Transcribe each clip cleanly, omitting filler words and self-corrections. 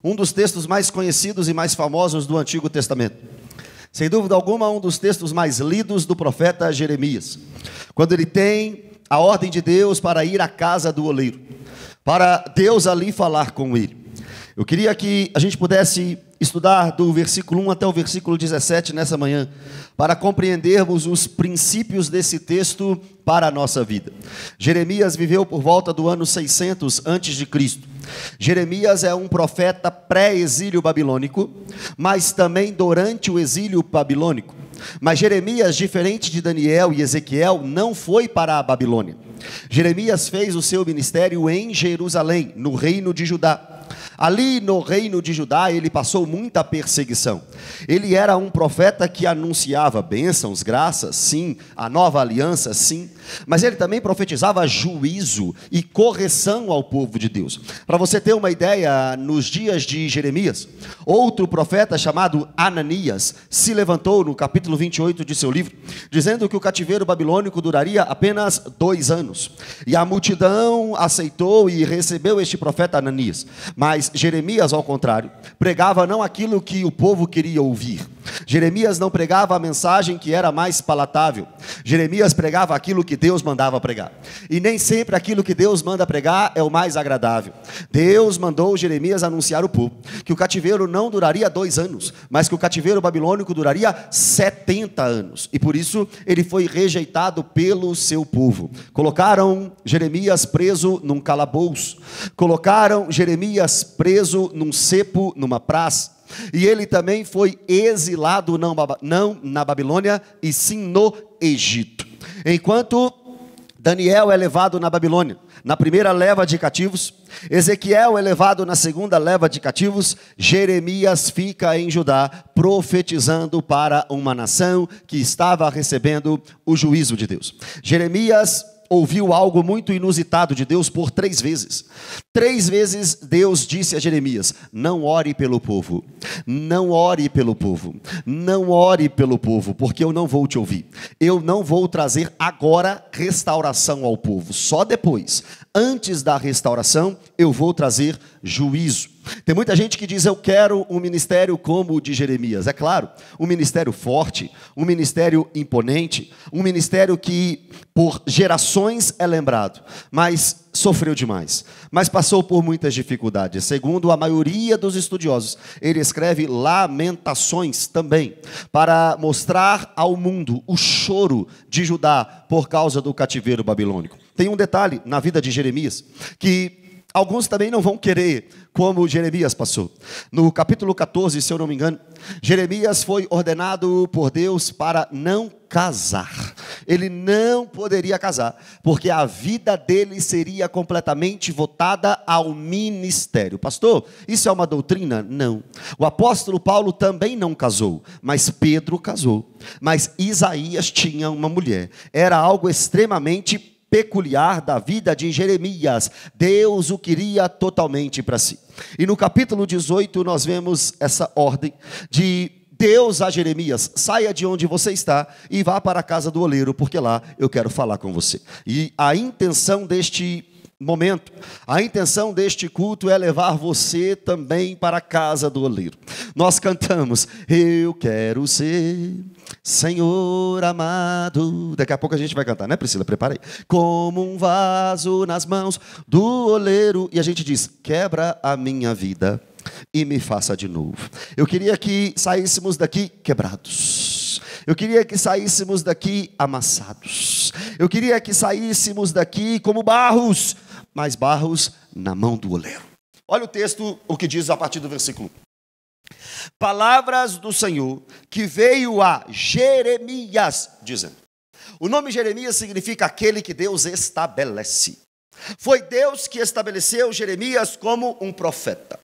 um dos textos mais conhecidos e mais famosos do Antigo Testamento. Sem dúvida alguma, um dos textos mais lidos do profeta Jeremias, quando ele tem a ordem de Deus para ir à casa do oleiro, para Deus ali falar com ele. Eu queria que a gente pudesse estudar do versículo 1 até o versículo 17 nessa manhã, para compreendermos os princípios desse texto para a nossa vida. Jeremias viveu por volta do ano 600 a.C. Jeremias é um profeta pré-exílio babilônico, mas também durante o exílio babilônico. Mas Jeremias, diferente de Daniel e Ezequiel, não foi para a Babilônia. Jeremias fez o seu ministério em Jerusalém, no reino de Judá. Ali no reino de Judá ele passou muita perseguição. Ele era um profeta que anunciava bênçãos, graças, sim, a nova aliança, sim, mas ele também profetizava juízo e correção ao povo de Deus. Para você ter uma ideia, nos dias de Jeremias, outro profeta chamado Ananias se levantou no capítulo 28 de seu livro, dizendo que o cativeiro babilônico duraria apenas 2 anos. E a multidão aceitou e recebeu este profeta Ananias. Mas Jeremias, ao contrário, pregava não aquilo que o povo queria ouvir. Jeremias não pregava a mensagem que era mais palatável. Jeremias pregava aquilo que Deus mandava pregar. E nem sempre aquilo que Deus manda pregar é o mais agradável. Deus mandou Jeremias anunciar ao povo que o cativeiro não duraria 2 anos, mas que o cativeiro babilônico duraria 70 anos. E por isso ele foi rejeitado pelo seu povo. Colocaram Jeremias preso num calabouço. Colocaram Jeremias preso num cepo, numa praça. E ele também foi exilado não na Babilônia, e sim no Egito. Enquanto Daniel é levado na Babilônia, na primeira leva de cativos, Ezequiel é levado na segunda leva de cativos, Jeremias fica em Judá, profetizando para uma nação que estava recebendo o juízo de Deus. Jeremias ouviu algo muito inusitado de Deus por 3 vezes. 3 vezes Deus disse a Jeremias: não ore pelo povo, não ore pelo povo, não ore pelo povo, porque eu não vou te ouvir. Eu não vou trazer agora restauração ao povo, só depois. Antes da restauração, eu vou trazer juízo. Tem muita gente que diz: eu quero um ministério como o de Jeremias. É claro, um ministério forte, um ministério imponente, um ministério que por gerações é lembrado, mas sofreu demais, mas passou por muitas dificuldades. Segundo a maioria dos estudiosos, ele escreve Lamentações também, para mostrar ao mundo o choro de Judá por causa do cativeiro babilônico. Tem um detalhe na vida de Jeremias, que alguns também não vão querer como Jeremias passou. No capítulo 14, se eu não me engano, Jeremias foi ordenado por Deus para não casar. Ele não poderia casar, porque a vida dele seria completamente votada ao ministério. Pastor, isso é uma doutrina? Não. O apóstolo Paulo também não casou, mas Pedro casou. Mas Isaías tinha uma mulher. Era algo extremamente peculiar da vida de Jeremias. Deus o queria totalmente para si. E no capítulo 18 nós vemos essa ordem de Deus a Jeremias: saia de onde você está e vá para a casa do oleiro, porque lá eu quero falar com você. E a intenção deste momento, a intenção deste culto é levar você também para a casa do oleiro. Nós cantamos: eu quero ser Senhor amado. Daqui a pouco a gente vai cantar, né, Priscila? Prepara aí. Como um vaso nas mãos do oleiro. E a gente diz: quebra a minha vida e me faça de novo. Eu queria que saíssemos daqui quebrados. Eu queria que saíssemos daqui amassados. Eu queria que saíssemos daqui como barros, mas barros na mão do oleiro. Olha o texto, o que diz a partir do versículo: palavras do Senhor que veio a Jeremias, dizendo. O nome Jeremias significa aquele que Deus estabelece. Foi Deus que estabeleceu Jeremias como um profeta.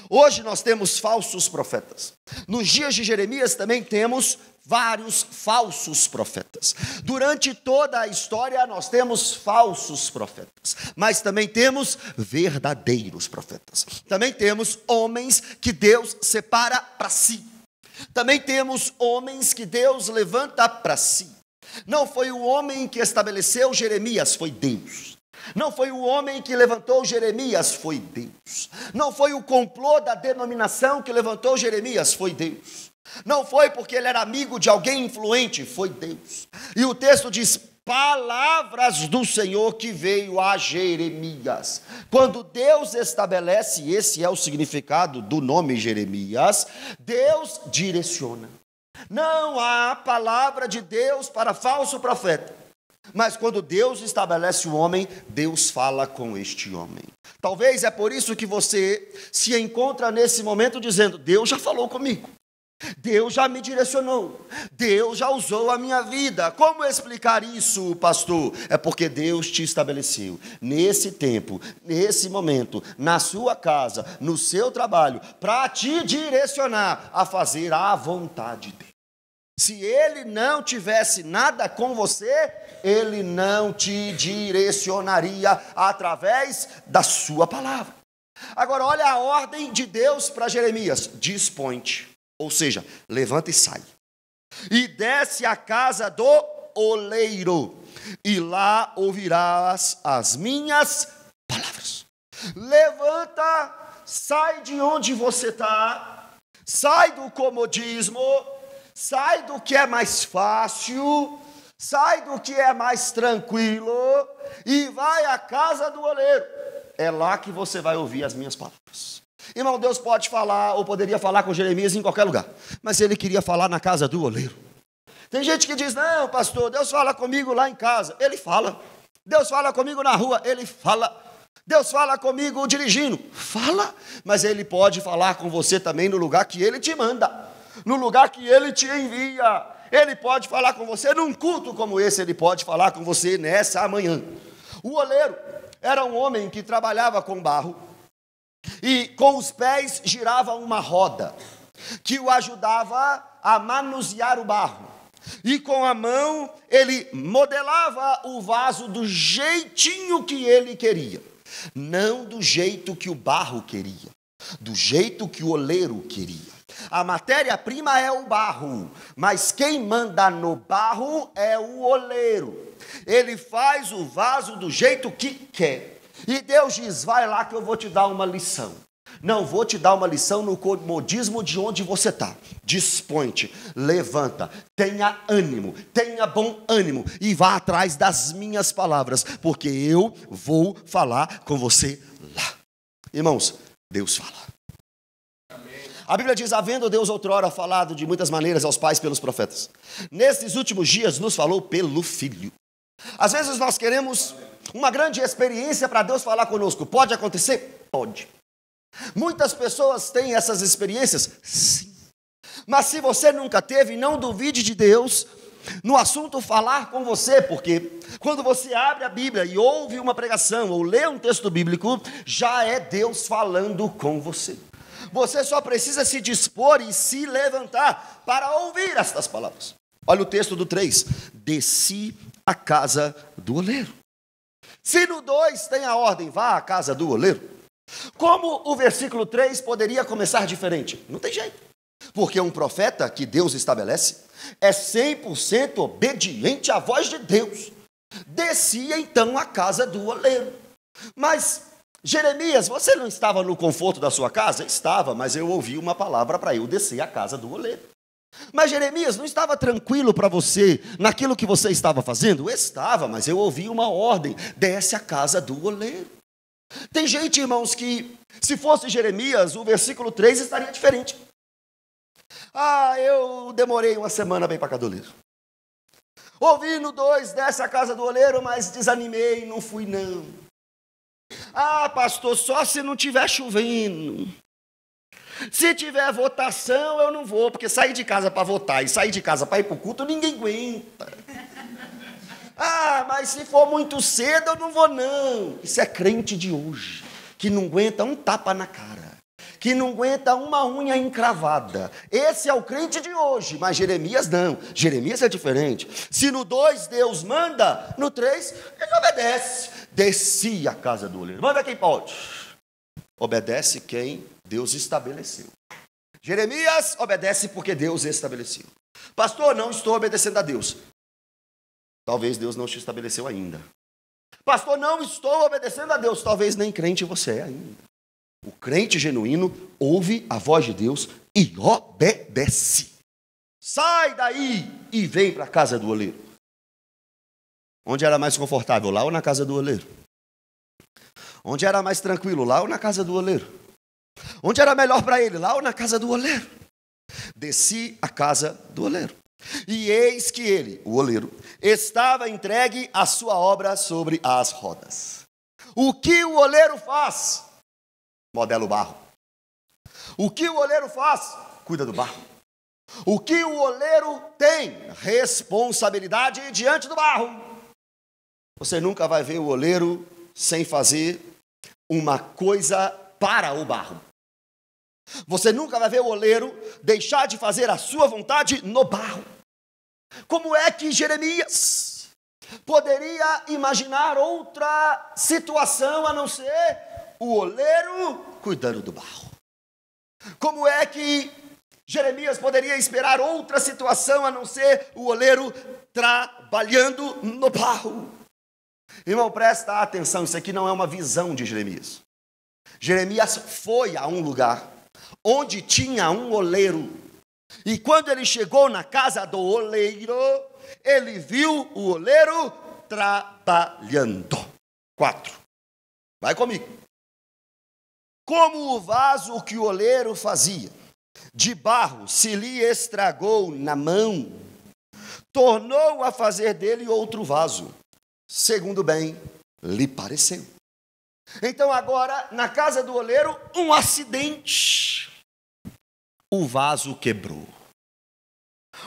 Hoje nós temos falsos profetas. Nos dias de Jeremias também temos vários falsos profetas. Durante toda a história nós temos falsos profetas, mas também temos verdadeiros profetas. Também temos homens que Deus separa para si. Também temos homens que Deus levanta para si. Não foi o homem que estabeleceu Jeremias, foi Deus. Não foi o homem que levantou Jeremias, foi Deus. Não foi o complô da denominação que levantou Jeremias, foi Deus. Não foi porque ele era amigo de alguém influente, foi Deus. E o texto diz: palavras do Senhor que veio a Jeremias. Quando Deus estabelece, esse é o significado do nome Jeremias, Deus direciona. Não há palavra de Deus para falso profeta. Mas quando Deus estabelece o homem, Deus fala com este homem. Talvez é por isso que você se encontra nesse momento dizendo: Deus já falou comigo. Deus já me direcionou, Deus já usou a minha vida. Como explicar isso, pastor? É porque Deus te estabeleceu nesse tempo, nesse momento, na sua casa, no seu trabalho, para te direcionar a fazer a vontade dele. Se ele não tivesse nada com você, ele não te direcionaria através da sua palavra. Agora olha a ordem de Deus para Jeremias: dispõe-te. Ou seja, levanta e sai. E desce à casa do oleiro, e lá ouvirás as minhas palavras. Levanta, sai de onde você está, sai do comodismo, sai do que é mais fácil, sai do que é mais tranquilo, e vai à casa do oleiro. É lá que você vai ouvir as minhas palavras. Irmão, Deus pode falar, ou poderia falar com Jeremias em qualquer lugar, mas ele queria falar na casa do oleiro. Tem gente que diz: não, pastor, Deus fala comigo lá em casa. Ele fala. Deus fala comigo na rua. Ele fala. Deus fala comigo dirigindo. Fala. Mas ele pode falar com você também no lugar que ele te manda, no lugar que ele te envia. Ele pode falar com você num culto como esse. Ele pode falar com você nessa manhã. O oleiro era um homem que trabalhava com barro, e com os pés girava uma roda, que o ajudava a manusear o barro. E com a mão ele modelava o vaso do jeitinho que ele queria. Não do jeito que o barro queria, do jeito que o oleiro queria. A matéria-prima é o barro, mas quem manda no barro é o oleiro. Ele faz o vaso do jeito que quer. E Deus diz: vai lá que eu vou te dar uma lição. Não vou te dar uma lição no comodismo de onde você está. Dispõe-te, levanta, tenha ânimo, tenha bom ânimo e vá atrás das minhas palavras, porque eu vou falar com você lá. Irmãos, Deus fala. A Bíblia diz: havendo Deus outrora falado de muitas maneiras aos pais pelos profetas, nesses últimos dias nos falou pelo Filho. Às vezes nós queremos uma grande experiência para Deus falar conosco. Pode acontecer? Pode. Muitas pessoas têm essas experiências? Sim. Mas se você nunca teve, não duvide de Deus no assunto falar com você, porque quando você abre a Bíblia e ouve uma pregação ou lê um texto bíblico, já é Deus falando com você. Você só precisa se dispor e se levantar para ouvir estas palavras. Olha o texto do 3. Desci à casa do oleiro. Se no 2 tem a ordem: vá à casa do oleiro, como o versículo 3 poderia começar diferente? Não tem jeito. Porque um profeta que Deus estabelece é 100% obediente à voz de Deus. Descia então à casa do oleiro. Mas, Jeremias, você não estava no conforto da sua casa? Estava, mas eu ouvi uma palavra para eu descer à casa do oleiro. Mas Jeremias, não estava tranquilo para você naquilo que você estava fazendo? Estava, mas eu ouvi uma ordem: desce à casa do oleiro. Tem gente, irmãos, que se fosse Jeremias, o versículo 3 estaria diferente. Eu demorei uma semana bem para cá do oleiro. Ouvi no 2, desce à casa do oleiro, mas desanimei, não fui não. Pastor, só se não estiver chovendo. Se tiver votação, eu não vou, porque sair de casa para votar e sair de casa para ir para o culto, ninguém aguenta. Mas se for muito cedo, eu não vou não. Isso é crente de hoje, que não aguenta um tapa na cara, que não aguenta uma unha encravada. Esse é o crente de hoje, mas Jeremias não. Jeremias é diferente. Se no 2 Deus manda, no 3 ele obedece. Desci à casa do oleiro. Manda quem pode. Obedece quem Deus estabeleceu. Jeremias obedece porque Deus estabeleceu. Pastor, não estou obedecendo a Deus. Talvez Deus não te estabeleceu ainda. Pastor, não estou obedecendo a Deus. Talvez nem crente você é ainda. O crente genuíno ouve a voz de Deus e obedece. Sai daí e vem para a casa do oleiro. Onde era mais confortável, lá ou na casa do oleiro? Onde era mais tranquilo, lá ou na casa do oleiro? Onde era melhor para ele, lá ou na casa do oleiro? Desci à casa do oleiro. E eis que ele, o oleiro, estava entregue à sua obra sobre as rodas. O que o oleiro faz? Modela o barro. O que o oleiro faz? Cuida do barro. O que o oleiro tem? Responsabilidade diante do barro. Você nunca vai ver o oleiro sem fazer uma coisa para o barro. Você nunca vai ver o oleiro deixar de fazer a sua vontade no barro. Como é que Jeremias poderia imaginar outra situação a não ser o oleiro cuidando do barro? Como é que Jeremias poderia esperar outra situação a não ser o oleiro trabalhando no barro? Irmão, presta atenção, isso aqui não é uma visão de Jeremias. Jeremias foi a um lugar onde tinha um oleiro. E quando ele chegou na casa do oleiro, ele viu o oleiro trabalhando. 4. Vai comigo. Como o vaso que o oleiro fazia de barro se lhe estragou na mão, tornou a fazer dele outro vaso, segundo bem lhe pareceu. Então agora, na casa do oleiro, um acidente. O vaso quebrou.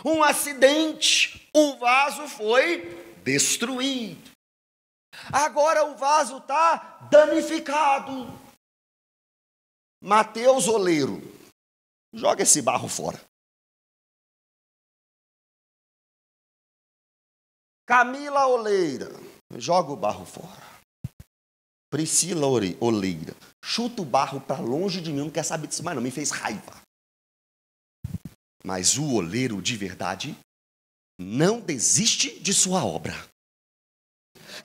Um acidente. O vaso foi destruído. Agora o vaso está danificado. Mateus oleiro, joga esse barro fora. Camila oleira, joga o barro fora. Priscila oleira, chuta o barro para longe de mim, não quer saber disso mais não, me fez raiva. Mas o oleiro de verdade não desiste de sua obra.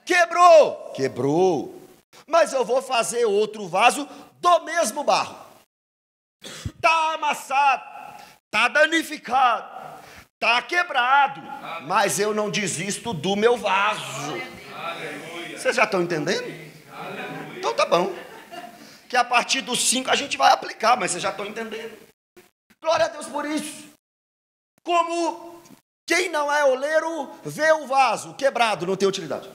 Quebrou, quebrou, mas eu vou fazer outro vaso do mesmo barro. Está amassado, está danificado, está quebrado, mas eu não desisto do meu vaso. Vocês já estão entendendo? Então tá bom. Que a partir dos 5 a gente vai aplicar, mas vocês já estão entendendo. Glória a Deus por isso. Como quem não é oleiro vê o vaso quebrado, não tem utilidade.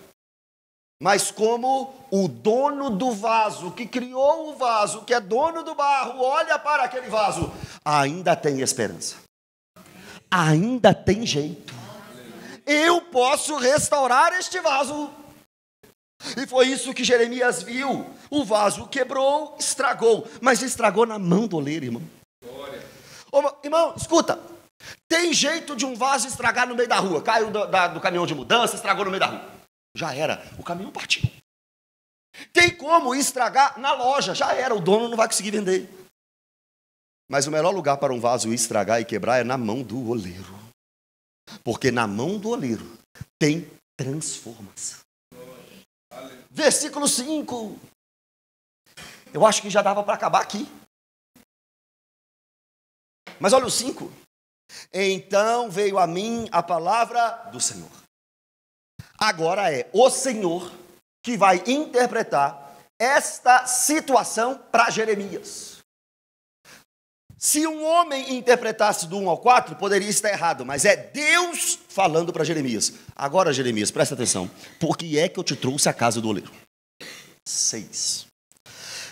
Mas como o dono do vaso, que criou o vaso, que é dono do barro, olha para aquele vaso, ainda tem esperança. Ainda tem jeito. Eu posso restaurar este vaso. E foi isso que Jeremias viu. O vaso quebrou, estragou, mas estragou na mão do oleiro, irmão. Ô, irmão, escuta. Tem jeito de um vaso estragar no meio da rua. Caiu do caminhão de mudança, estragou no meio da rua. Já era, o caminhão partiu. Tem como estragar na loja, já era, o dono não vai conseguir vender. Mas o melhor lugar para um vaso estragar e quebrar é na mão do oleiro. Porque na mão do oleiro tem transformação. Versículo 5. Eu acho que já dava para acabar aqui. Mas olha o 5. Então veio a mim a palavra do Senhor. Agora é o Senhor que vai interpretar esta situação para Jeremias. Se um homem interpretasse do 1 ao 4, poderia estar errado, mas é Deus falando para Jeremias. Agora, Jeremias, presta atenção. Por que é que eu te trouxe à casa do oleiro? 6.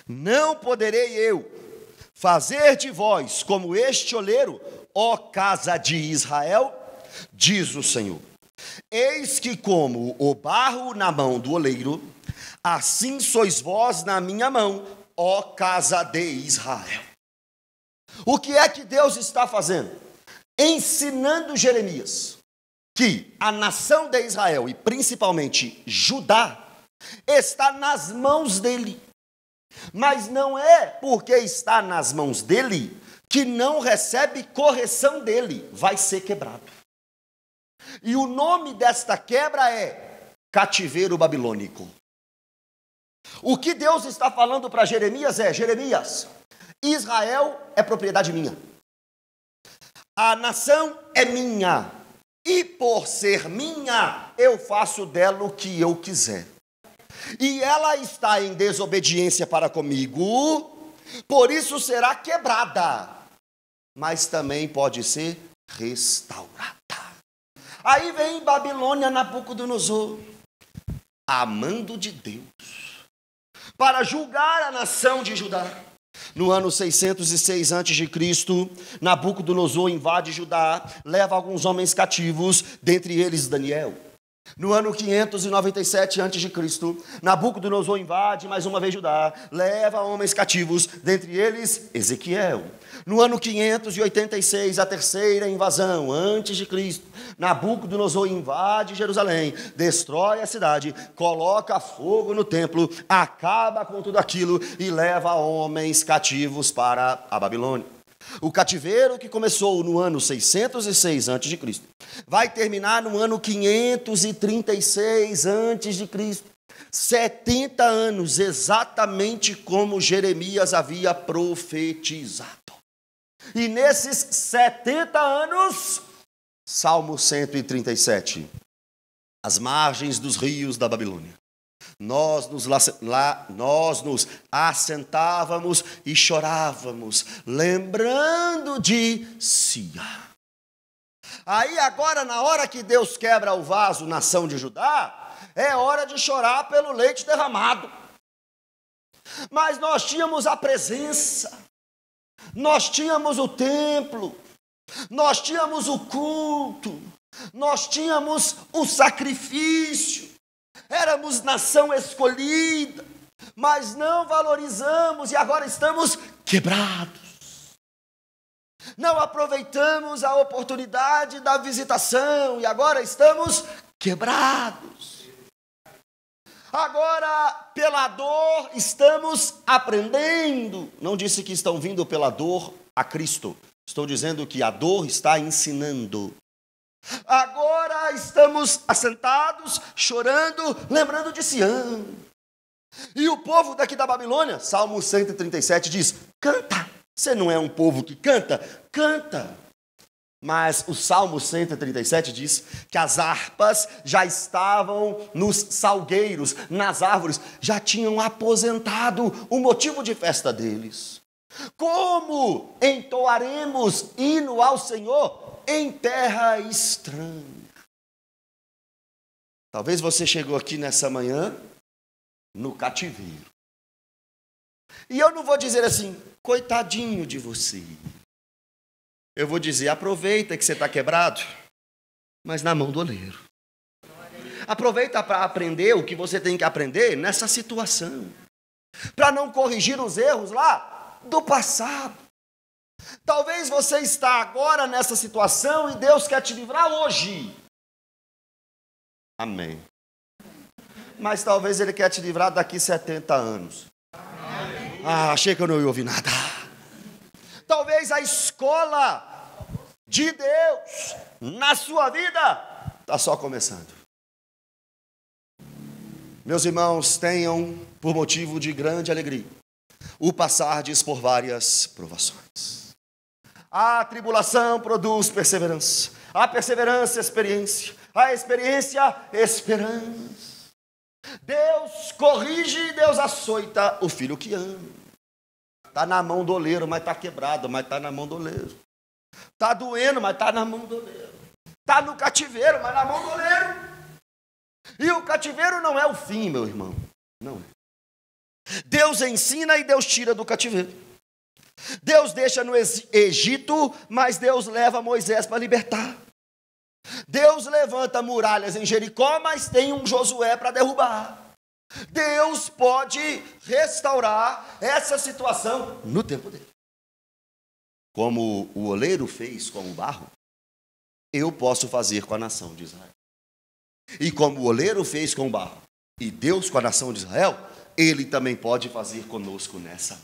Não poderei eu fazer de vós como este oleiro, ó casa de Israel, diz o Senhor. Eis que como o barro na mão do oleiro, assim sois vós na minha mão, ó casa de Israel. O que é que Deus está fazendo? Ensinando Jeremias que a nação de Israel, e principalmente Judá, está nas mãos dele. Mas não é porque está nas mãos dele que não recebe correção dele, vai ser quebrado. E o nome desta quebra é cativeiro babilônico. O que Deus está falando para Jeremias é: Jeremias, Israel é propriedade minha. A nação é minha. E por ser minha, eu faço dela o que eu quiser. E ela está em desobediência para comigo, por isso será quebrada, mas também pode ser restaurada. Aí vem Babilônia, Nabucodonosor, amando de Deus, para julgar a nação de Judá. No ano 606 a.C., Nabucodonosor invade Judá, leva alguns homens cativos, dentre eles Daniel. No ano 597 a.C., Nabucodonosor invade mais uma vez Judá, leva homens cativos, dentre eles Ezequiel. No ano 586, a terceira invasão antes de Cristo, Nabucodonosor invade Jerusalém, destrói a cidade, coloca fogo no templo, acaba com tudo aquilo e leva homens cativos para a Babilônia. O cativeiro que começou no ano 606 a.C., vai terminar no ano 536 a.C., 70 anos, exatamente como Jeremias havia profetizado. E nesses 70 anos, Salmo 137, as margens dos rios da Babilônia, nós nos assentávamos e chorávamos, lembrando de Sia. Aí agora, na hora que Deus quebra o vaso, nação de Judá, é hora de chorar pelo leite derramado. Mas nós tínhamos a presença, nós tínhamos o templo, nós tínhamos o culto, nós tínhamos o sacrifício, éramos nação escolhida, mas não valorizamos e agora estamos quebrados. Não aproveitamos a oportunidade da visitação e agora estamos quebrados. Agora, pela dor, estamos aprendendo. Não disse que estão vindo pela dor a Cristo. Estou dizendo que a dor está ensinando. Agora estamos assentados, chorando, lembrando de Sião. E o povo daqui da Babilônia, Salmo 137 diz: canta. Você não é um povo que canta? Canta. Mas o Salmo 137 diz que as harpas já estavam nos salgueiros, nas árvores, já tinham aposentado o motivo de festa deles. Como entoaremos hino ao Senhor em terra estranha? Talvez você chegou aqui nessa manhã no cativeiro. E eu não vou dizer assim, coitadinho de você. Eu vou dizer, aproveita que você está quebrado, mas na mão do oleiro. Aproveita para aprender o que você tem que aprender nessa situação. Para não corrigir os erros lá do passado. Talvez você está agora nessa situação e Deus quer te livrar hoje. Amém. Mas talvez Ele quer te livrar daqui 70 anos. Ah, achei que eu não ia ouvir nada. Talvez a escola de Deus na sua vida está só começando. Meus irmãos, tenham por motivo de grande alegria o passardes por várias provações. A tribulação produz perseverança, a perseverança, experiência, a experiência, esperança. Deus corrige, Deus açoita o filho que ama. Está na mão do oleiro, mas está quebrado, mas está na mão do oleiro. Está doendo, mas está na mão do oleiro. Está no cativeiro, mas na mão do oleiro. E o cativeiro não é o fim, meu irmão. Não é. Deus ensina e Deus tira do cativeiro. Deus deixa no Egito, mas Deus leva Moisés para libertar. Deus levanta muralhas em Jericó, mas tem um Josué para derrubar. Deus pode restaurar essa situação no tempo dele. Como o oleiro fez com o barro, eu posso fazer com a nação de Israel. E como o oleiro fez com o barro, e Deus com a nação de Israel, Ele também pode fazer conosco nessa.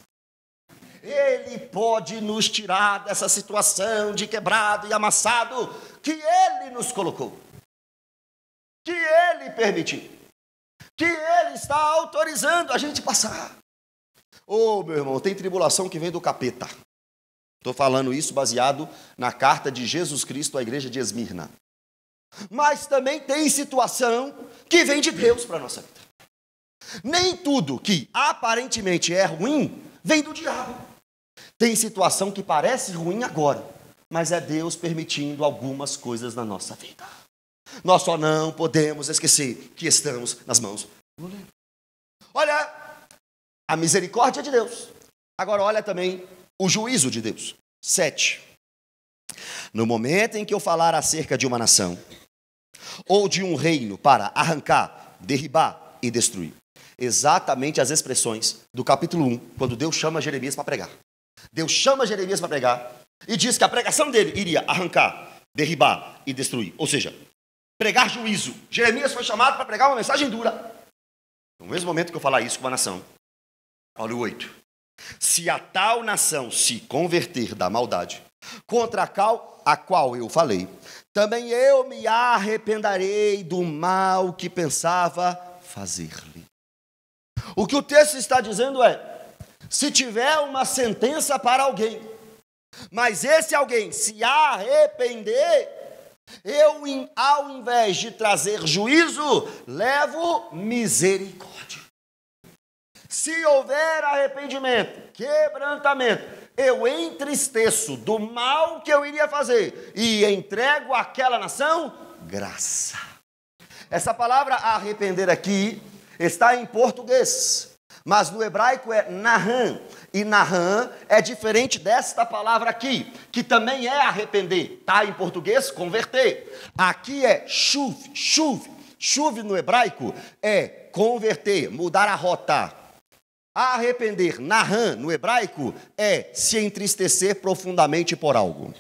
Ele pode nos tirar dessa situação de quebrado e amassado que Ele nos colocou, que Ele permitiu, que Ele está autorizando a gente passar. Ô, meu irmão, tem tribulação que vem do capeta. Estou falando isso baseado na carta de Jesus Cristo à igreja de Esmirna. Mas também tem situação que vem de Deus para a nossa vida. Nem tudo que aparentemente é ruim vem do diabo. Tem situação que parece ruim agora, mas é Deus permitindo algumas coisas na nossa vida. Nós só não podemos esquecer que estamos nas mãos do Deus. Olha a misericórdia de Deus. Agora olha também o juízo de Deus. 7. No momento em que eu falar acerca de uma nação, ou de um reino para arrancar, derribar e destruir. Exatamente as expressões do capítulo 1, quando Deus chama Jeremias para pregar. Deus chama Jeremias para pregar e diz que a pregação dele iria arrancar, derribar e destruir. Ou seja, pregar juízo. Jeremias foi chamado para pregar uma mensagem dura. No mesmo momento que eu falar isso com uma nação, olha o 8. Se a tal nação se converter da maldade, contra a qual eu falei, também eu me arrependerei do mal que pensava fazer-lhe. O que o texto está dizendo é, se tiver uma sentença para alguém, mas esse alguém se arrepender, eu, ao invés de trazer juízo, levo misericórdia. Se houver arrependimento, quebrantamento, eu entristeço do mal que eu iria fazer e entrego àquela nação graça. Essa palavra arrepender aqui está em português, mas no hebraico é nahan. E nahan é diferente desta palavra aqui, que também é arrepender. Está em português, converter. Aqui é shuv, shuv. Shuv no hebraico é converter, mudar a rota. Arrepender, nahan, no hebraico, é se entristecer profundamente por algo.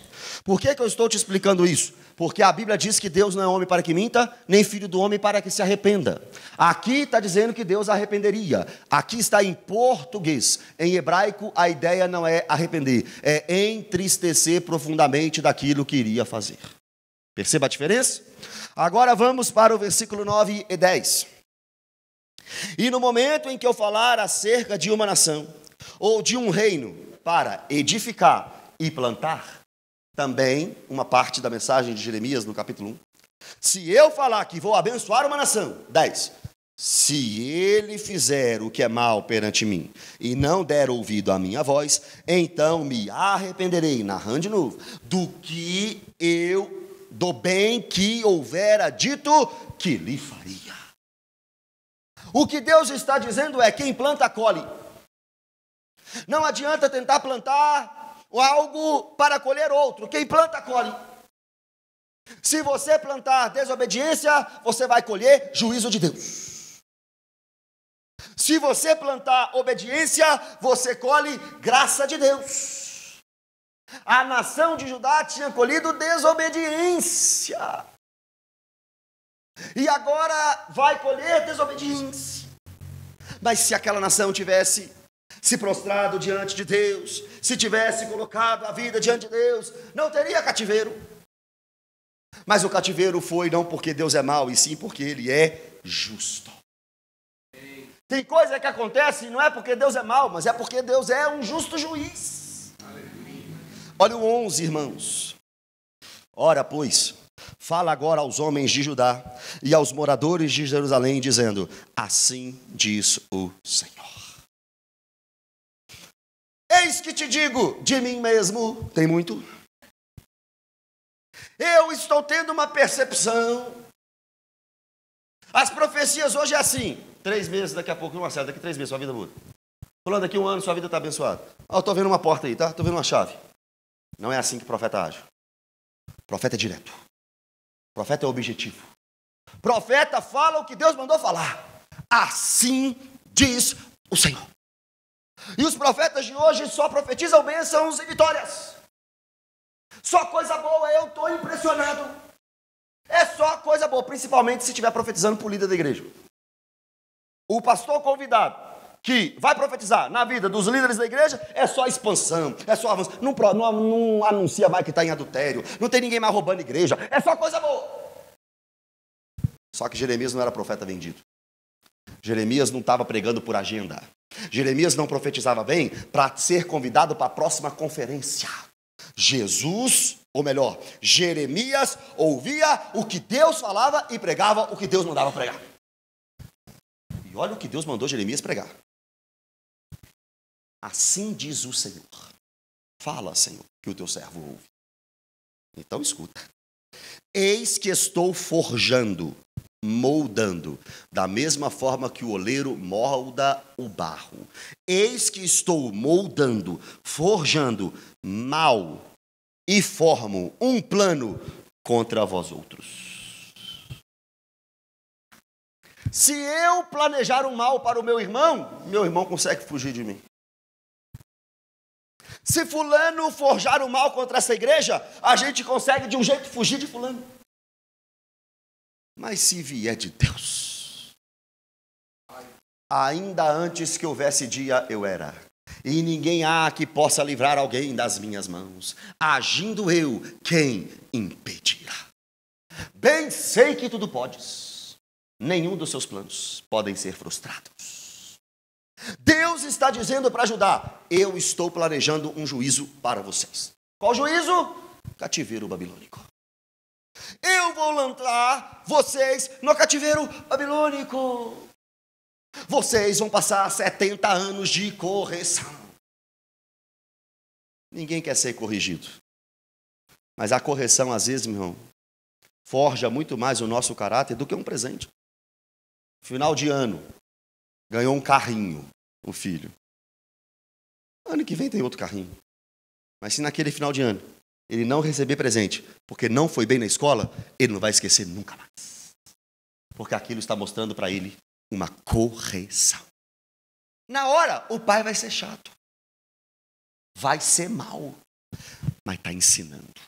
Por que eu estou te explicando isso? Porque a Bíblia diz que Deus não é homem para que minta, nem filho do homem para que se arrependa. Aqui está dizendo que Deus arrependeria. Aqui está em português. Em hebraico, a ideia não é arrepender, é entristecer profundamente daquilo que iria fazer. Perceba a diferença? Agora vamos para o versículo 9 e 10. E no momento em que eu falar acerca de uma nação, ou de um reino, para edificar e plantar, também uma parte da mensagem de Jeremias no capítulo 1, se eu falar que vou abençoar uma nação, 10, se ele fizer o que é mal perante mim, e não der ouvido à minha voz, então me arrependerei, narrando de novo, do bem que houvera dito que lhe faria. O que Deus está dizendo é, quem planta, colhe. Não adianta tentar plantar algo para colher outro. Quem planta, colhe. Se você plantar desobediência, você vai colher juízo de Deus. Se você plantar obediência, você colhe graça de Deus. A nação de Judá tinha colhido desobediência. E agora vai colher desobediência. Mas se aquela nação tivesse se prostrado diante de Deus, se tivesse colocado a vida diante de Deus, não teria cativeiro. Mas o cativeiro foi não porque Deus é mau, e sim porque Ele é justo. Tem coisa que acontece não é porque Deus é mau, mas é porque Deus é um justo juiz. Olha o 11, irmãos. Ora, pois, fala agora aos homens de Judá e aos moradores de Jerusalém, dizendo, assim diz o Senhor. Eis que te digo, de mim mesmo, tem muito. Eu estou tendo uma percepção. As profecias hoje é assim, 3 meses, daqui a pouco não acerta, daqui 3 meses sua vida muda. Falando daqui 1 ano, sua vida está abençoada. Eu estou vendo uma porta aí, tá? Estou vendo uma chave. Não é assim que o profeta age. O profeta é direto. O profeta é objetivo. O profeta fala o que Deus mandou falar. Assim diz o Senhor. E os profetas de hoje só profetizam bênçãos e vitórias. Só coisa boa, eu estou impressionado. É só coisa boa, principalmente se estiver profetizando para o líder da igreja. O pastor convidado que vai profetizar na vida dos líderes da igreja é só expansão, é só avanço. Não anuncia mais que está em adultério, não tem ninguém mais roubando igreja, é só coisa boa. Só que Jeremias não era profeta vendido. Jeremias não estava pregando por agenda. Jeremias não profetizava bem para ser convidado para a próxima conferência. Jeremias ouvia o que Deus falava e pregava o que Deus mandava pregar. E olha o que Deus mandou Jeremias pregar. Assim diz o Senhor. Fala, Senhor, que o teu servo ouve. Então escuta. Eis que estou forjando, moldando, da mesma forma que o oleiro molda o barro. Eis que estou moldando, forjando mal e formo um plano contra vós outros. Se eu planejar um mal para o meu irmão consegue fugir de mim. Se fulano forjar o mal contra essa igreja, a gente consegue de um jeito fugir de fulano. Mas se vier de Deus, ainda antes que houvesse dia eu era, e ninguém há que possa livrar alguém das minhas mãos. Agindo eu, quem impedirá? Bem sei que tudo podes, nenhum dos seus planos podem ser frustrados. Deus está dizendo para Judá: eu estou planejando um juízo para vocês. Qual juízo? Cativeiro babilônico. Eu vou lançar vocês no cativeiro babilônico. Vocês vão passar 70 anos de correção. Ninguém quer ser corrigido. Mas a correção, às vezes, meu irmão, forja muito mais o nosso caráter do que um presente. Final de ano, ganhou um carrinho, o filho. Ano que vem tem outro carrinho. Mas se naquele final de ano ele não receber presente, porque não foi bem na escola, ele não vai esquecer nunca mais. Porque aquilo está mostrando para ele uma correção. Na hora, o pai vai ser chato. Vai ser mal. Mas está ensinando.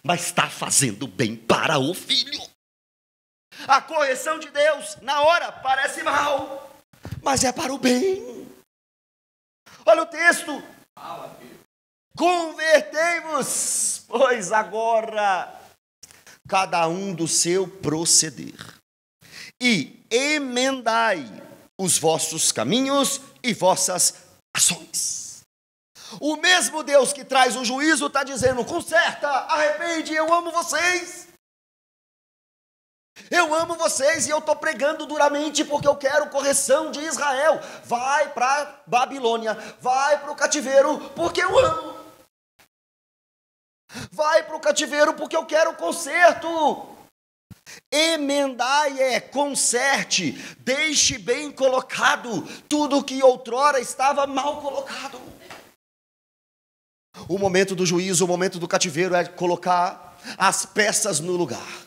Mas está fazendo bem para o filho. A correção de Deus, na hora, parece mal. Mas é para o bem. Olha o texto. Convertei-vos, pois agora cada um do seu proceder, e emendai os vossos caminhos e vossas ações. O mesmo Deus que traz o juízo está dizendo: conserta, arrepende, eu amo vocês. Eu amo vocês e eu estou pregando duramente porque eu quero correção de Israel. Vai para Babilônia, vai para o cativeiro porque eu amo. Vai para o cativeiro porque eu quero conserto. Emendai conserte, deixe bem colocado tudo que outrora estava mal colocado. O momento do juízo, o momento do cativeiro é colocar as peças no lugar.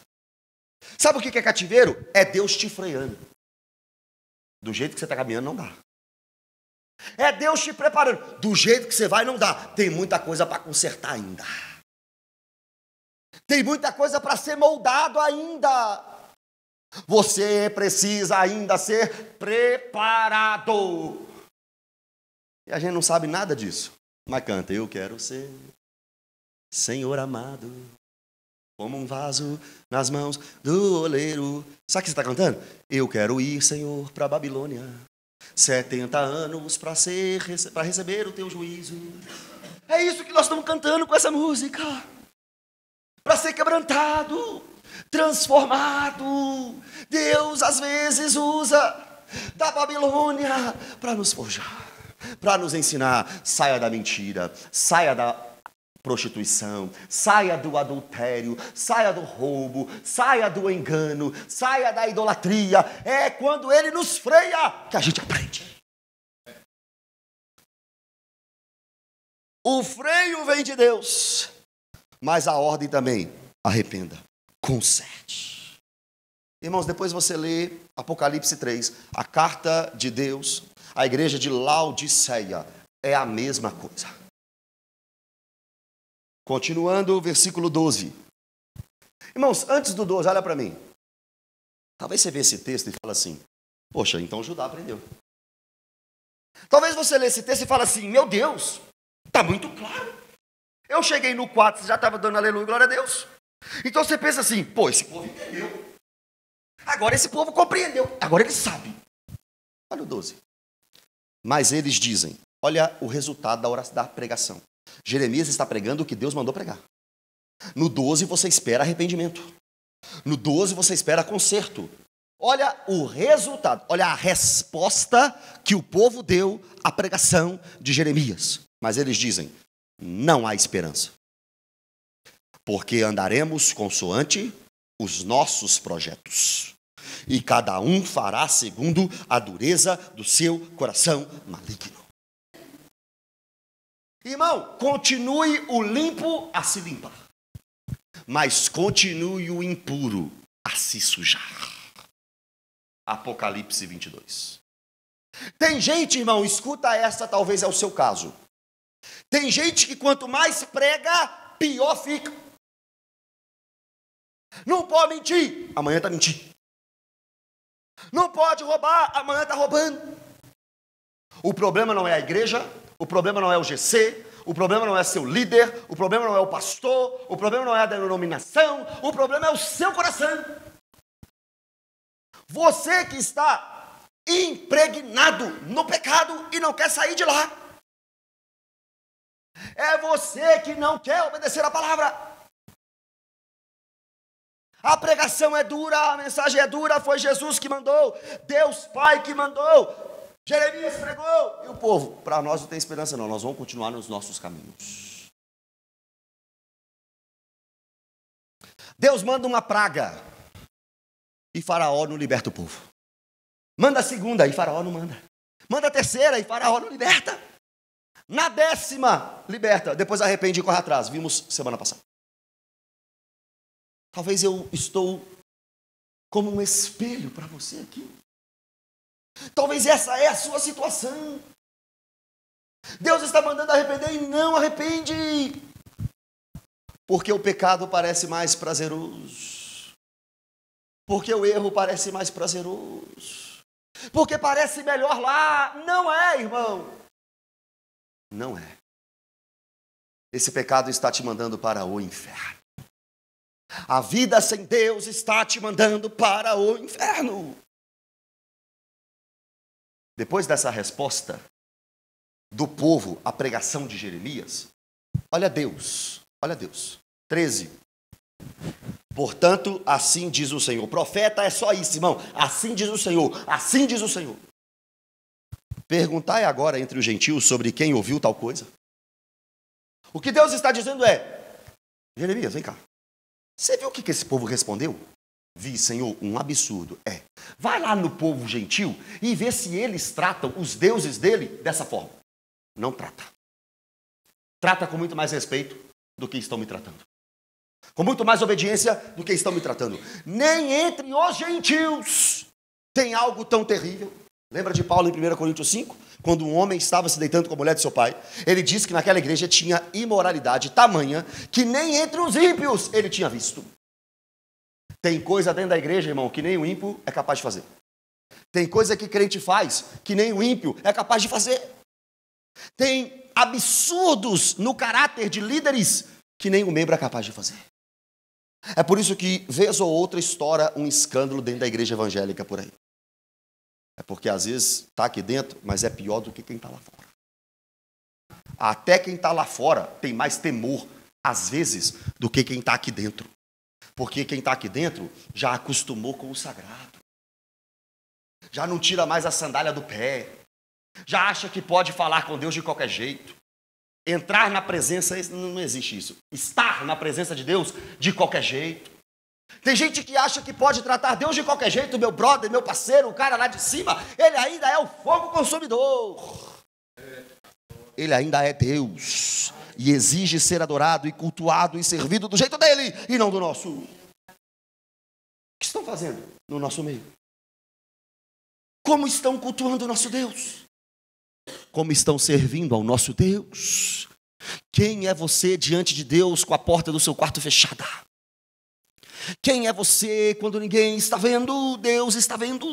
Sabe o que é cativeiro? É Deus te freando. Do jeito que você está caminhando, não dá. É Deus te preparando. Do jeito que você vai, não dá. Tem muita coisa para consertar ainda. Tem muita coisa para ser moldado ainda. Você precisa ainda ser preparado. E a gente não sabe nada disso. Mas canta: eu quero ser, Senhor amado, como um vaso nas mãos do oleiro. Sabe o que você está cantando? Eu quero ir, Senhor, para a Babilônia. 70 anos para receber o teu juízo. É isso que nós estamos cantando com essa música. Para ser quebrantado, transformado. Deus às vezes usa da Babilônia para nos forjar, para nos ensinar: saia da mentira, saia da prostituição, saia do adultério, saia do roubo, saia do engano, saia da idolatria. É quando ele nos freia que a gente aprende. O freio vem de Deus, mas a ordem também: arrependa, conserte. Irmãos, depois você lê Apocalipse 3, a carta de Deus à igreja de Laodiceia, é a mesma coisa. Continuando o versículo 12. Irmãos, antes do 12, olha para mim. Talvez você vê esse texto e fale assim: poxa, então Judá aprendeu. Talvez você lê esse texto e fale assim: meu Deus, está muito claro. Eu cheguei no 4, você já estava dando aleluia, glória a Deus. Então você pensa assim: pô, esse povo entendeu. Agora esse povo compreendeu. Agora ele sabe. Olha o 12. Mas eles dizem, olha o resultado da pregação. Jeremias está pregando o que Deus mandou pregar. No 12 você espera arrependimento. No 12 você espera conserto. Olha o resultado, olha a resposta que o povo deu à pregação de Jeremias. Mas eles dizem, não há esperança. Porque andaremos consoante os nossos projetos. E cada um fará segundo a dureza do seu coração maligno. Irmão, continue o limpo a se limpar. Mas continue o impuro a se sujar. Apocalipse 22. Tem gente, irmão, escuta essa, talvez é o seu caso. Tem gente que quanto mais prega, pior fica. Não pode mentir, amanhã está mentindo. Não pode roubar, amanhã está roubando. O problema não é a igreja, o problema não é o GC, o problema não é seu líder, o problema não é o pastor, o problema não é a denominação, o problema é o seu coração. Você que está impregnado no pecado e não quer sair de lá. É você que não quer obedecer a palavra. A pregação é dura, a mensagem é dura, foi Jesus que mandou, Deus Pai que mandou, Jeremias pregou, e o povo, para nós não tem esperança não, nós vamos continuar nos nossos caminhos. Deus manda uma praga, e Faraó não liberta o povo. Manda a segunda, e Faraó não manda. Manda a terceira, e Faraó não liberta. Na 10ª, liberta, depois arrepende e corre atrás, vimos semana passada. Talvez eu estou como um espelho para você aqui. Talvez essa é a sua situação. Deus está mandando arrepender e não arrepende. Porque o pecado parece mais prazeroso. Porque o erro parece mais prazeroso. Porque parece melhor lá. Não é, irmão. Não é. Esse pecado está te mandando para o inferno. A vida sem Deus está te mandando para o inferno. Depois dessa resposta do povo à pregação de Jeremias, olha Deus, 13. Portanto, assim diz o Senhor. Profeta é só isso, irmão. Assim diz o Senhor, assim diz o Senhor. Perguntai agora entre os gentios sobre quem ouviu tal coisa. O que Deus está dizendo é, Jeremias, vem cá. Você viu o que esse povo respondeu? Vi, Senhor, um absurdo. Vai lá no povo gentil e vê se eles tratam os deuses dele dessa forma. Não trata. Trata com muito mais respeito do que estão me tratando. Com muito mais obediência do que estão me tratando. Nem entre os gentios tem algo tão terrível. Lembra de Paulo em 1 Coríntios 5? Quando um homem estava se deitando com a mulher de seu pai, ele disse que naquela igreja tinha imoralidade tamanha que nem entre os ímpios ele tinha visto. Tem coisa dentro da igreja, irmão, que nem o ímpio é capaz de fazer. Tem coisa que crente faz que nem o ímpio é capaz de fazer. Tem absurdos no caráter de líderes que nem o membro é capaz de fazer. É por isso que, vez ou outra, estoura um escândalo dentro da igreja evangélica por aí. É porque às vezes está aqui dentro, mas é pior do que quem está lá fora. Até quem está lá fora tem mais temor, às vezes, do que quem está aqui dentro. Porque quem está aqui dentro já acostumou com o sagrado. Já não tira mais a sandália do pé. Já acha que pode falar com Deus de qualquer jeito. Entrar na presença, não existe isso. Estar na presença de Deus de qualquer jeito. Tem gente que acha que pode tratar Deus de qualquer jeito, meu brother, meu parceiro, o cara lá de cima, ele ainda é o fogo consumidor. Ele ainda é Deus e exige ser adorado e cultuado e servido do jeito dele e não do nosso. O que estão fazendo no nosso meio? Como estão cultuando o nosso Deus? Como estão servindo ao nosso Deus? Quem é você diante de Deus com a porta do seu quarto fechada? Quem é você quando ninguém está vendo? Deus está vendo.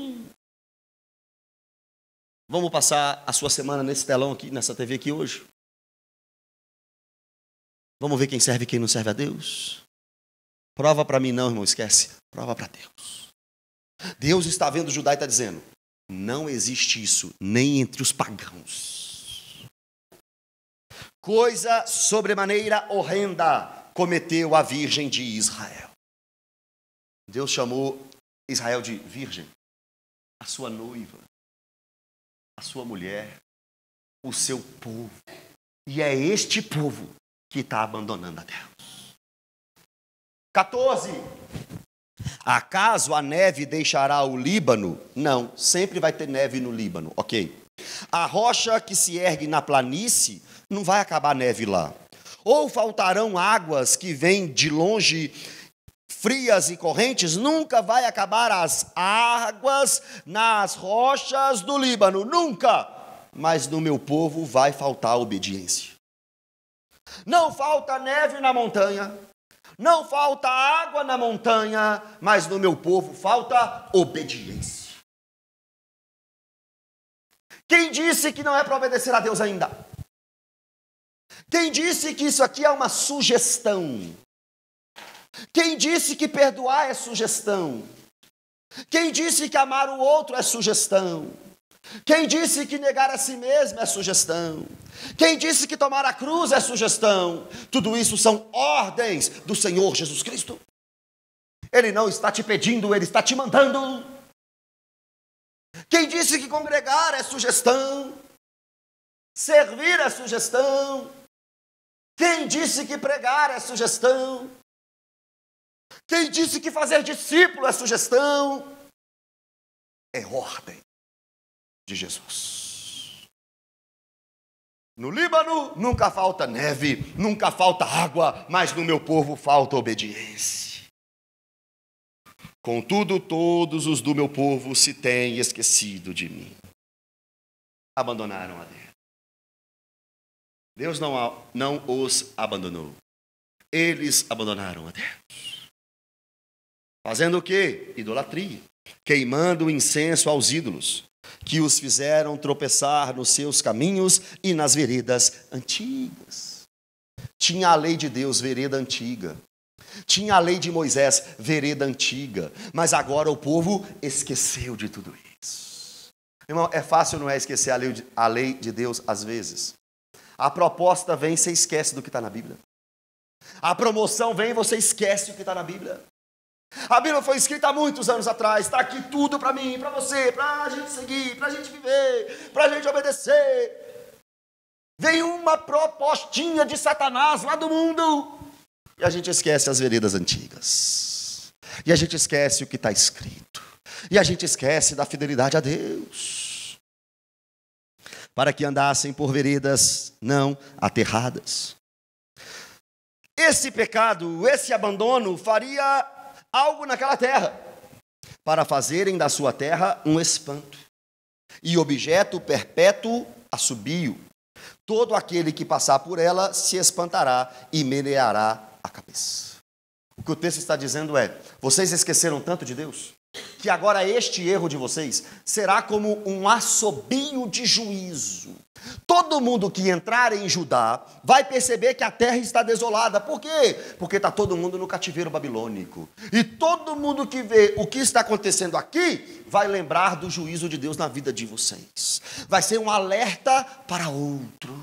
Vamos passar a sua semana nesse telão aqui, nessa TV aqui hoje? Vamos ver quem serve e quem não serve a Deus? Prova para mim não, irmão, esquece. Prova para Deus. Deus está vendo Judá e está dizendo, Não existe isso nem entre os pagãos. Coisa sobremaneira horrenda cometeu a virgem de Israel. Deus chamou Israel de virgem, a sua noiva, a sua mulher, o seu povo. E é este povo que está abandonando a Deus. 14. Acaso a neve deixará o Líbano? Não, sempre vai ter neve no Líbano, ok. A rocha que se ergue na planície, não vai acabar a neve lá. Ou faltarão águas que vêm de longe, frias e correntes? Nunca vai acabar as águas nas rochas do Líbano, nunca. Mas no meu povo vai faltar obediência. Não falta neve na montanha, não falta água na montanha, mas no meu povo falta obediência. Quem disse que não é para obedecer a Deus ainda? Quem disse que isso aqui é uma sugestão? Quem disse que perdoar é sugestão? Quem disse que amar o outro é sugestão? Quem disse que negar a si mesmo é sugestão? Quem disse que tomar a cruz é sugestão? Tudo isso são ordens do Senhor Jesus Cristo. Ele não está te pedindo, Ele está te mandando. Quem disse que congregar é sugestão? Servir é sugestão? Quem disse que pregar é sugestão? Quem disse que fazer discípulo é sugestão? É ordem de Jesus. No Líbano nunca falta neve, nunca falta água, mas no meu povo falta obediência. Contudo, todos os do meu povo se têm esquecido de mim. Abandonaram a Deus. Deus não os abandonou. Eles abandonaram a Deus. Fazendo o quê? Idolatria. Queimando incenso aos ídolos, que os fizeram tropeçar nos seus caminhos e nas veredas antigas. Tinha a lei de Deus, vereda antiga. Tinha a lei de Moisés, vereda antiga. Mas agora o povo esqueceu de tudo isso. Irmão, é fácil, não é, esquecer a lei de Deus às vezes. A proposta vem, você esquece do que está na Bíblia. A promoção vem, você esquece o que está na Bíblia. A Bíblia foi escrita há muitos anos atrás. Está aqui tudo para mim, para você, para a gente seguir, para a gente viver, para a gente obedecer. Vem uma propostinha de Satanás lá do mundo. E a gente esquece as veredas antigas. E a gente esquece o que está escrito. E a gente esquece da fidelidade a Deus. Para que andassem por veredas não aterradas. Esse pecado, esse abandono faria algo naquela terra, para fazerem da sua terra um espanto, e objeto perpétuo assobio. Todo aquele que passar por ela se espantará e meneará a cabeça. O que o texto está dizendo é: vocês esqueceram tanto de Deus, que agora este erro de vocês será como um assobio de juízo. Todo mundo que entrar em Judá vai perceber que a terra está desolada. Por quê? Porque está todo mundo no cativeiro babilônico. E todo mundo que vê o que está acontecendo aqui vai lembrar do juízo de Deus na vida de vocês. Vai ser um alerta para outros.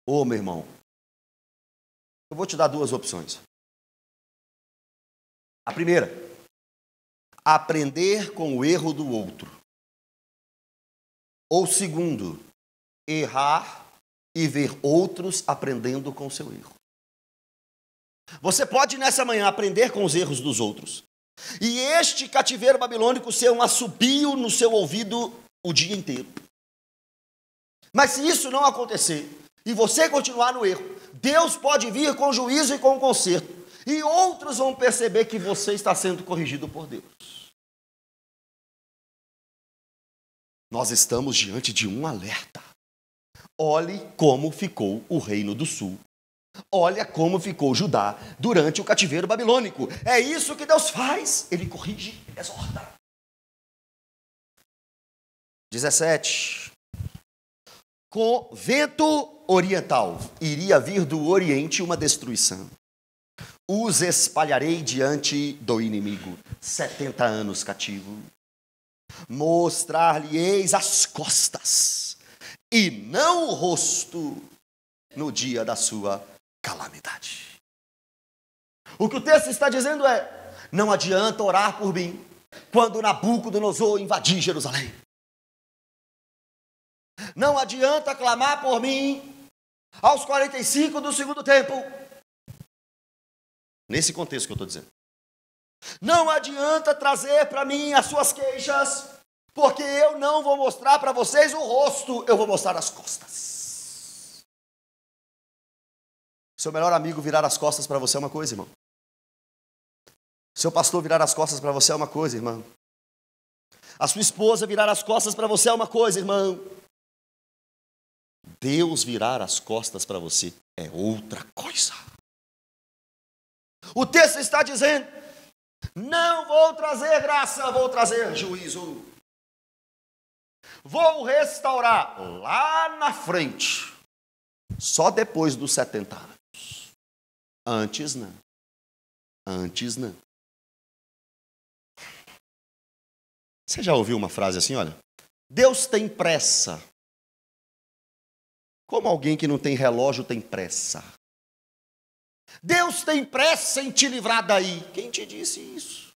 Ô, meu irmão, eu vou te dar duas opções. A primeira, aprender com o erro do outro. Ou segundo, errar e ver outros aprendendo com o seu erro. Você pode nessa manhã aprender com os erros dos outros. E este cativeiro babilônico ser um assobio no seu ouvido o dia inteiro. Mas se isso não acontecer, e você continuar no erro, Deus pode vir com juízo e com conserto. E outros vão perceber que você está sendo corrigido por Deus. Nós estamos diante de um alerta. Olhe como ficou o reino do sul. Olha como ficou Judá durante o cativeiro babilônico. É isso que Deus faz. Ele corrige, ele exorta. 17. Com vento oriental, iria vir do oriente uma destruição. os espalharei diante do inimigo. 70 anos cativo. Mostrar-lhe-eis as costas, e não o rosto, no dia da sua calamidade. O que o texto está dizendo é: não adianta orar por mim quando Nabucodonosor invadir Jerusalém. Não adianta clamar por mim aos 45 do segundo tempo. Nesse contexto que eu estou dizendo. Não adianta trazer para mim as suas queixas, porque eu não vou mostrar para vocês o rosto, eu vou mostrar as costas. Seu melhor amigo virar as costas para você é uma coisa, irmão. Seu pastor virar as costas para você é uma coisa, irmão. A sua esposa virar as costas para você é uma coisa, irmão. Deus virar as costas para você é outra coisa. O texto está dizendo: não vou trazer graça, vou trazer juízo. Vou restaurar lá na frente, só depois dos 70 anos. Antes não. Antes não. Você já ouviu uma frase assim, olha? Deus tem pressa. Como alguém que não tem relógio tem pressa. Deus tem pressa em te livrar daí. Quem te disse isso?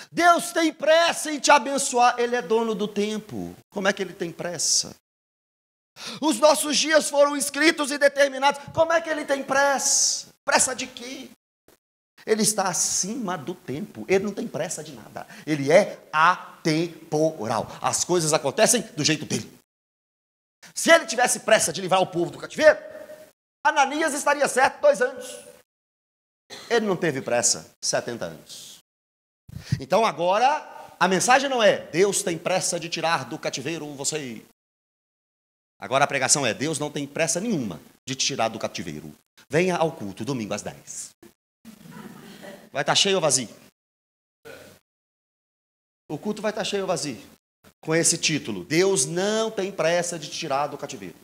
Deus tem pressa em te abençoar. Ele é dono do tempo. Como é que ele tem pressa? Os nossos dias foram escritos e determinados. Como é que ele tem pressa? Pressa de quê? Ele está acima do tempo. Ele não tem pressa de nada. Ele é atemporal. As coisas acontecem do jeito dele. Se ele tivesse pressa de livrar o povo do cativeiro, Ananias estaria certo 2 anos. Ele não teve pressa, 70 anos. Então agora, a mensagem não é: Deus tem pressa de tirar do cativeiro você. Agora a pregação é: Deus não tem pressa nenhuma de te tirar do cativeiro. Venha ao culto, domingo às 10. Vai estar cheio ou vazio? O culto vai estar cheio ou vazio? Com esse título: Deus não tem pressa de te tirar do cativeiro.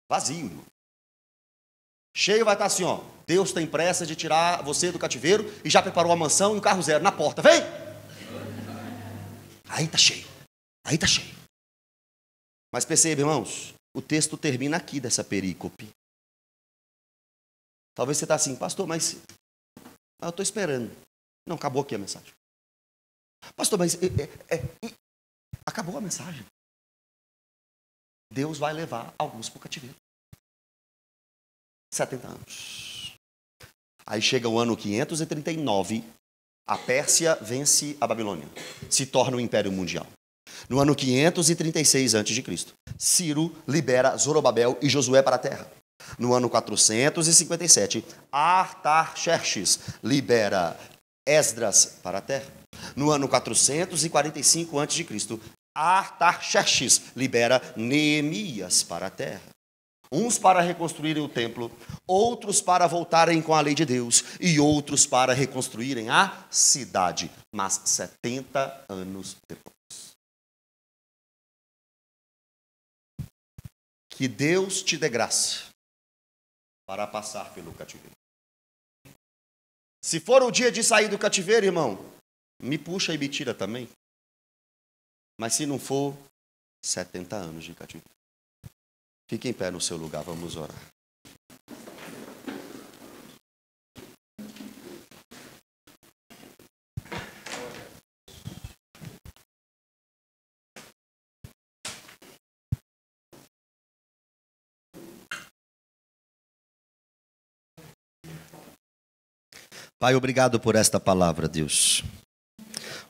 Vazio, irmão. Cheio vai estar assim, ó: Deus tem pressa de tirar você do cativeiro e já preparou a mansão e o carro zero na porta. Vem! Aí está cheio. Aí está cheio. Mas perceba, irmãos, o texto termina aqui dessa perícope. Talvez você está assim: pastor, mas eu estou esperando. Não, acabou aqui a mensagem. Pastor, mas acabou a mensagem. Deus vai levar alguns para o cativeiro. 70 anos. Aí chega o ano 539, a Pérsia vence a Babilônia, se torna um império mundial. No ano 536 a.C., Ciro libera Zorobabel e Josué para a terra. No ano 457, Artaxerxes libera Esdras para a terra. No ano 445 a.C., Artaxerxes libera Neemias para a terra. Uns para reconstruírem o templo, outros para voltarem com a lei de Deus e outros para reconstruírem a cidade, mas 70 anos depois. Que Deus te dê graça para passar pelo cativeiro. Se for o dia de sair do cativeiro, irmão, me puxa e me tira também. Mas se não for, 70 anos de cativeiro. Fique em pé no seu lugar, vamos orar. Pai, obrigado por esta palavra, Deus.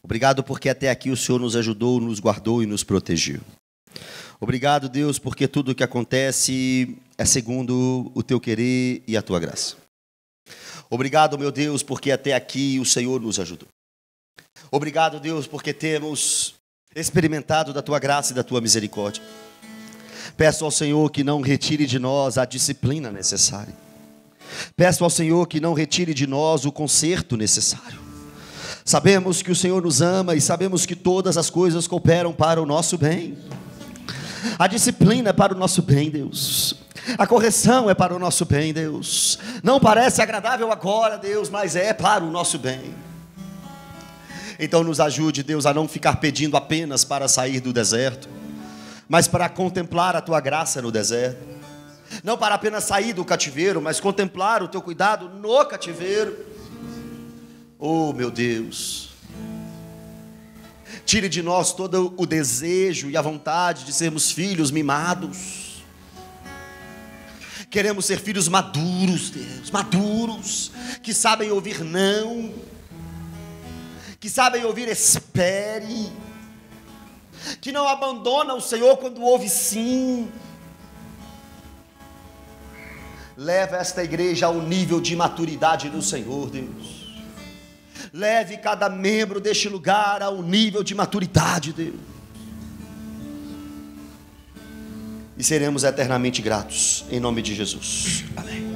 Obrigado porque até aqui o Senhor nos ajudou, nos guardou e nos protegeu. Obrigado, Deus, porque tudo o que acontece é segundo o teu querer e a tua graça. Obrigado, meu Deus, porque até aqui o Senhor nos ajudou. Obrigado, Deus, porque temos experimentado da tua graça e da tua misericórdia. Peço ao Senhor que não retire de nós a disciplina necessária. Peço ao Senhor que não retire de nós o conserto necessário. Sabemos que o Senhor nos ama e sabemos que todas as coisas cooperam para o nosso bem. A disciplina é para o nosso bem, Deus. A correção é para o nosso bem, Deus. Não parece agradável agora, Deus, mas é para o nosso bem. Então nos ajude, Deus, a não ficar pedindo apenas para sair do deserto, mas para contemplar a tua graça no deserto. Não para apenas sair do cativeiro, mas contemplar o teu cuidado no cativeiro. Oh, meu Deus, tire de nós todo o desejo e a vontade de sermos filhos mimados. Queremos ser filhos maduros, Deus, maduros, que sabem ouvir não, que sabem ouvir espere, que não abandonam o Senhor quando ouve sim. Leva esta igreja ao nível de maturidade do Senhor, Deus. Leve cada membro deste lugar ao nível de maturidade, Deus. E seremos eternamente gratos, em nome de Jesus. Amém.